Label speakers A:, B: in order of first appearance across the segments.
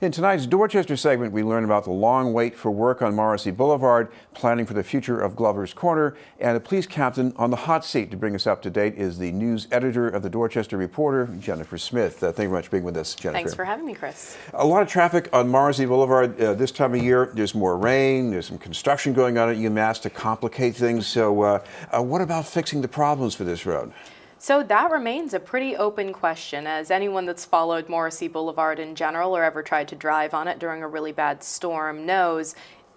A: In tonight's Dorchester segment, we learn about the long wait for work on Morrissey Boulevard, planning for the future of Glover's Corner, and a police captain on the hot seat. To bring us up to date is the news editor of the Dorchester Reporter, Jennifer Smith. Thank you very much for being with us, Jennifer.
B: Thanks for having me, Chris.
A: A lot of traffic on Morrissey Boulevard this time of year. There's more rain, there's some construction going on at UMass to complicate things. So what about fixing the problems for this road?
B: So that remains a pretty open question, as anyone that's followed Morrissey Boulevard in general or ever tried to drive on it during a really bad storm knows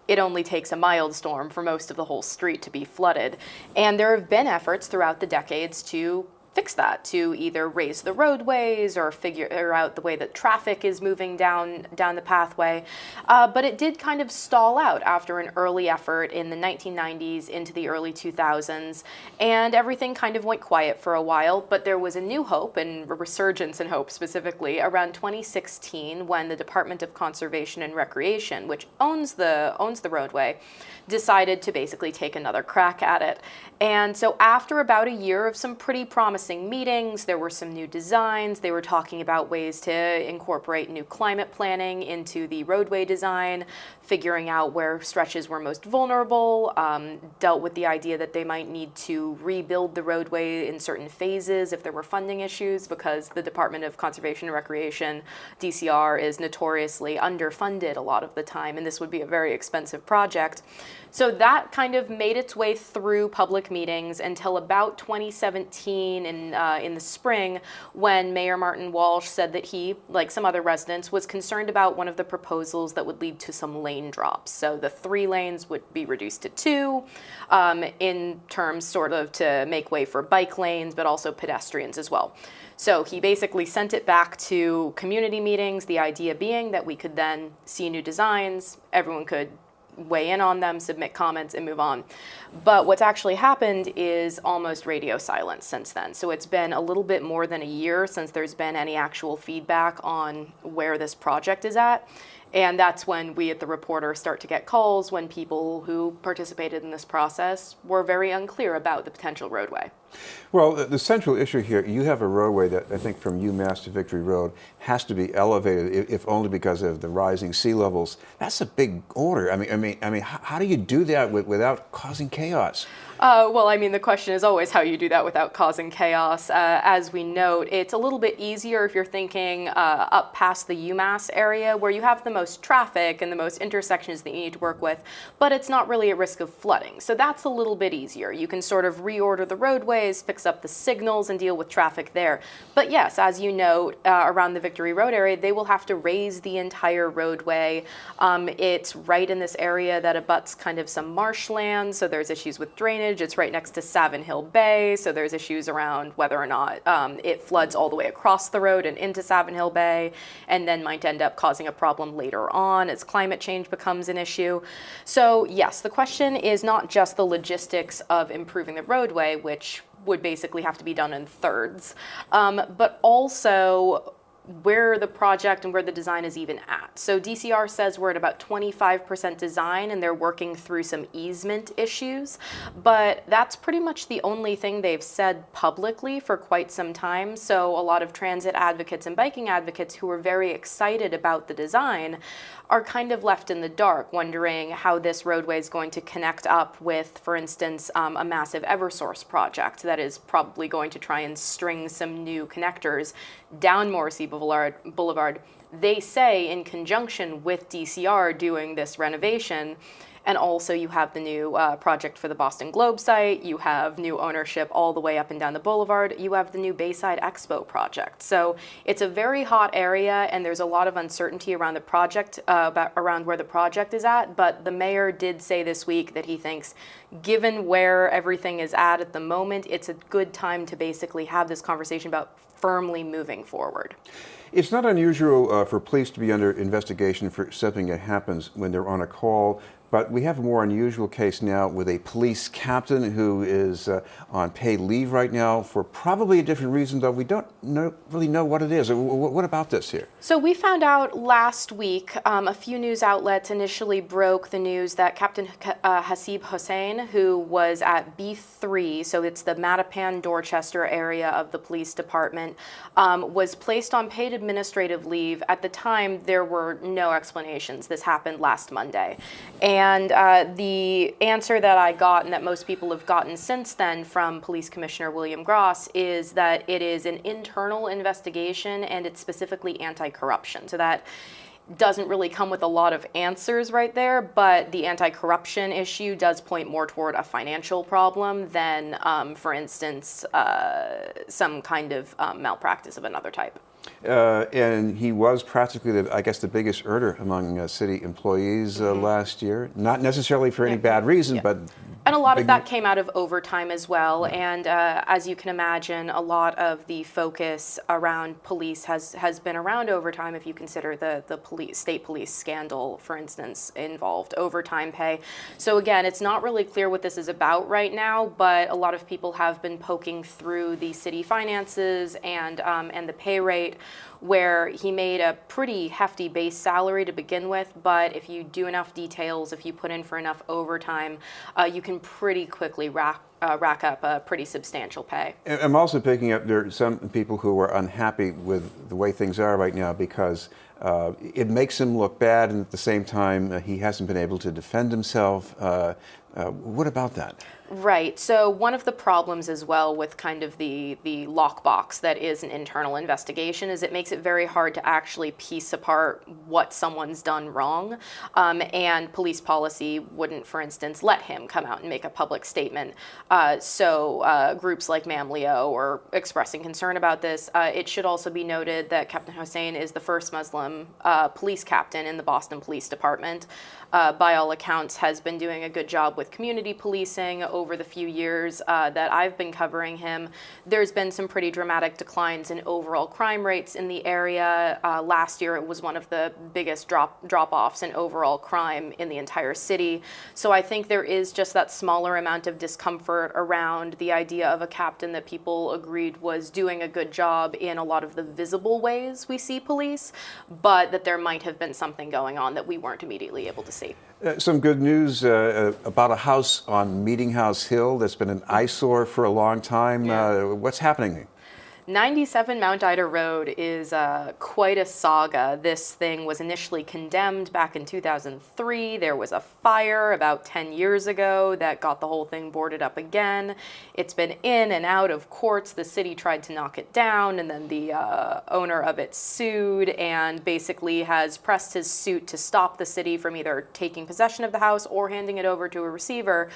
B: it only takes a mild storm for most of the whole street to be flooded. And there have been efforts throughout the decades to fix that, to either raise the roadways or figure out the way that traffic is moving down the pathway. But it did kind of stall out after an early effort in the 1990s into the early 2000s, and everything kind of went quiet for a while. But there was a new hope, and a resurgence in hope specifically, around 2016 when the Department of Conservation and Recreation, which owns the roadway, decided to basically take another crack at it. And so after about a year of some pretty promising meetings, there were some new designs. They were talking about ways to incorporate new climate planning into the roadway design, figuring out where stretches were most vulnerable, dealt with the idea that they might need to rebuild the roadway in certain phases if there were funding issues, because the Department of Conservation and Recreation, DCR, is notoriously underfunded a lot of the time, and this would be a very expensive project. So that kind of made its way through public meetings until about 2017 in the spring, when Mayor Martin Walsh said that he, like some other residents, was concerned about one of the proposals that would lead to some lane drops. So the 3 lanes would be reduced to 2 in terms sort of to make way for bike lanes, but also pedestrians as well. So he basically sent it back to community meetings, the idea being that we could then see new designs, everyone could weigh in on them, submit comments, and move on. But what's actually happened is almost radio silence since then. So it's been a little bit more than a year since there's been any actual feedback on where this project is at. And that's when we at the Reporter start to get calls when people who participated in this process were very unclear about the potential roadway.
A: Well, the central issue here, you have a roadway that I think from UMass to Victory Road has to be elevated, if only because of the rising sea levels. That's a big order. I mean, how do you do that without causing chaos?
B: Well, I mean, the question is always how you do that without causing chaos. As we note, it's a little bit easier if you're thinking up past the UMass area, where you have the most traffic and the most intersections that you need to work with, but it's not really at risk of flooding. So that's a little bit easier. You can sort of reorder the roadways, fix up the signals, and deal with traffic there. But yes, as you note, around the Victory Road area, they will have to raise the entire roadway. It's right in this area that abuts kind of some marshland, so there's issues with drainage. It's right next to Savin Hill Bay, so there's issues around whether or not it floods all the way across the road and into Savin Hill Bay, and then might end up causing a problem later on as climate change becomes an issue. So yes, the question is not just the logistics of improving the roadway, which would basically have to be done in thirds, but also where the project and where the design is even at. So DCR says we're at about 25% design and they're working through some easement issues, but that's pretty much the only thing they've said publicly for quite some time. So a lot of transit advocates and biking advocates who are very excited about the design are kind of left in the dark, wondering how this roadway is going to connect up with, for instance, a massive Eversource project that is probably going to try and string some new connectors down Morrissey Boulevard. They say in conjunction with DCR doing this renovation. And also you have the new project for the Boston Globe site, you have new ownership all the way up and down the boulevard, you have the new Bayside Expo project. So it's a very hot area and there's a lot of uncertainty around the project, around where the project is at, but the mayor did say this week that he thinks given where everything is at the moment, it's a good time to basically have this conversation about firmly moving forward.
A: It's not unusual for police to be under investigation for something that happens when they're on a call But we have a more unusual case now with a police captain who is on paid leave right now for probably a different reason, though we don't really know what it is. What about this here?
B: So we found out last week, a few news outlets initially broke the news that Captain Hasib Hossain, who was at B3, so it's the Mattapan, Dorchester area of the police department, was placed on paid administrative leave. At the time, there were no explanations. This happened last Monday. And the answer that I got, and that most people have gotten since then from Police Commissioner William Gross, is that it is an internal investigation and it's specifically anti-corruption. So that doesn't really come with a lot of answers right there, but the anti-corruption issue does point more toward a financial problem than, for instance, some kind of malpractice of another type.
A: And he was practically, the biggest earner among city employees last year. Not necessarily for any bad reason, but...
B: And a lot of that came out of overtime as well. And as you can imagine, a lot of the focus around police has been around overtime. If you consider the state police scandal, for instance, involved overtime pay. So again, it's not really clear what this is about right now, but a lot of people have been poking through the city finances and the pay rate, where he made a pretty hefty base salary to begin with, but if you do enough details, if you put in for enough overtime, you can pretty quickly rack up a pretty substantial pay.
A: I'm also picking up there are some people who are unhappy with the way things are right now because it makes him look bad, and at the same time, he hasn't been able to defend himself. What about that?
B: Right. So one of the problems as well with kind of the lockbox that is an internal investigation is it makes it very hard to actually piece apart what someone's done wrong. And police policy wouldn't, for instance, let him come out and make a public statement. So groups like MAMLEO are expressing concern about this. It should also be noted that Captain Hossain is the first Muslim police captain in the Boston Police Department. By all accounts, has been doing a good job with community policing over the few years that I've been covering him. There's been some pretty dramatic declines in overall crime rates in the area. Last year, it was one of the biggest drop-offs in overall crime in the entire city. So I think there is just that smaller amount of discomfort around the idea of a captain that people agreed was doing a good job in a lot of the visible ways we see police, but that there might have been something going on that we weren't immediately able to see.
A: Some good news about a house on Meeting House Hill that's been an eyesore for a long time.
B: Yeah.
A: What's happening?
B: 97 Mount Ida Road is quite a saga. This thing was initially condemned back in 2003. There was a fire about 10 years ago that got the whole thing boarded up again. It's been in and out of courts. The city tried to knock it down, and then the owner of it sued and basically has pressed his suit to stop the city from either taking possession of the house or handing it over to a receiver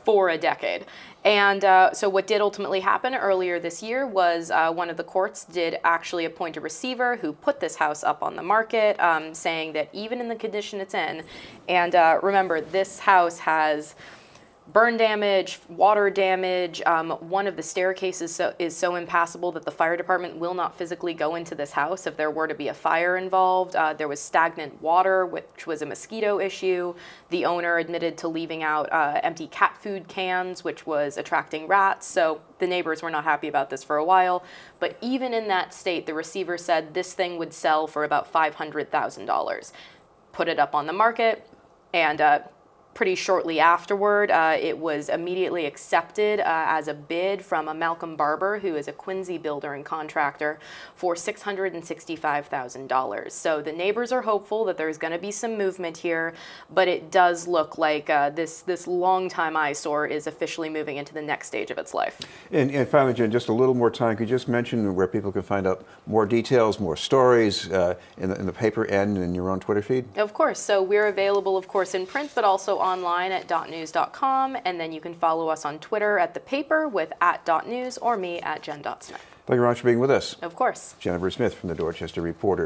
B: for a decade. And so what did ultimately happen earlier this year was one of the courts did actually appoint a receiver who put this house up on the market, saying that even in the condition it's in, and remember, this house has burn damage, water damage. One of the staircases is so impassable that the fire department will not physically go into this house if there were to be a fire involved. There was stagnant water, which was a mosquito issue. The owner admitted to leaving out empty cat food cans, which was attracting rats. So the neighbors were not happy about this for a while. But even in that state, the receiver said this thing would sell for about $500,000. Put it up on the market, and pretty shortly afterward, it was immediately accepted as a bid from a Malcolm Barber, who is a Quincy builder and contractor, for $665,000. So the neighbors are hopeful that there's going to be some movement here, but it does look like this longtime eyesore is officially moving into the next stage of its life.
A: And finally, Jen, just a little more time. Could you just mention where people can find out more details, more stories in the paper and in your own Twitter feed?
B: Of course. So we're available, of course, in print, but also online at .news.com, and then you can follow us on Twitter at The Paper with @.news or me at Jen.Smith.
A: Thank you very much for being with us.
B: Of course.
A: Jennifer Smith from the Dorchester Reporter.